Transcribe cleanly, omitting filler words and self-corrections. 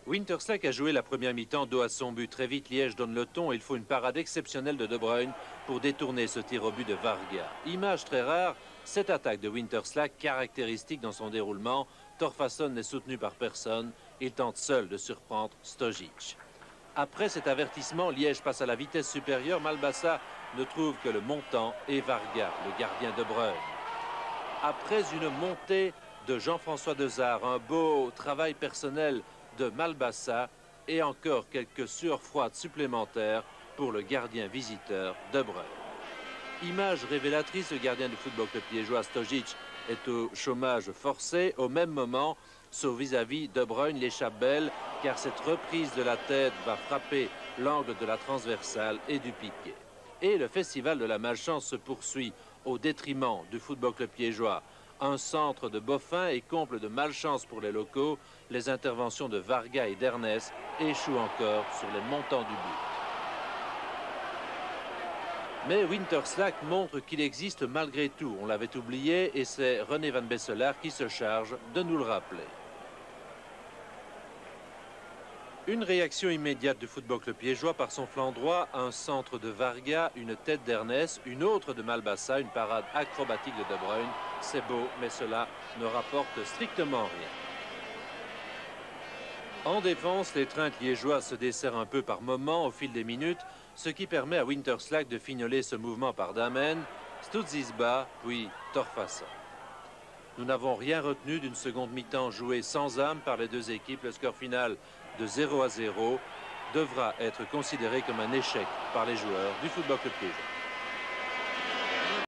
Winterslag a joué la première mi-temps dos à son but. Très vite, Liège donne le ton et il faut une parade exceptionnelle de De Bruyne pour détourner ce tir au but de Varga. Image très rare, cette attaque de Winterslag, caractéristique dans son déroulement. Torfason n'est soutenu par personne. Il tente seul de surprendre Stojic. Après cet avertissement, Liège passe à la vitesse supérieure. Malbassa ne trouve que le montant et Varga, le gardien de Bruyne. Après une montée de Jean-François Dezard, un beau travail personnel de Malbassa et encore quelques sueurs froides supplémentaires pour le gardien visiteur De Bruyne. Image révélatrice, le gardien du Football Club liégeois Stojic est au chômage forcé. Au même moment, son vis-à-vis De Bruyne l'échappe belle car cette reprise de la tête va frapper l'angle de la transversale et du piqué. Et le festival de la malchance se poursuit au détriment du Football Club liégeois. Un centre de Boffin et comble de malchance pour les locaux. Les interventions de Varga et d'Ernest échouent encore sur les montants du but. Mais Winterslag montre qu'il existe malgré tout. On l'avait oublié et c'est René Van Besselaar qui se charge de nous le rappeler. Une réaction immédiate du Football Club liégeois par son flanc droit, un centre de Varga, une tête d'Ernest, une autre de Malbassa, une parade acrobatique de De Bruyne. C'est beau, mais cela ne rapporte strictement rien. En défense, l'étreinte liégeoise se dessert un peu par moments au fil des minutes, ce qui permet à Winterslag de fignoler ce mouvement par Damen, Studzisba, puis Torfason. Nous n'avons rien retenu d'une seconde mi-temps jouée sans âme par les deux équipes. Le score final de 0-0 devra être considéré comme un échec par les joueurs du Football Club liégeois.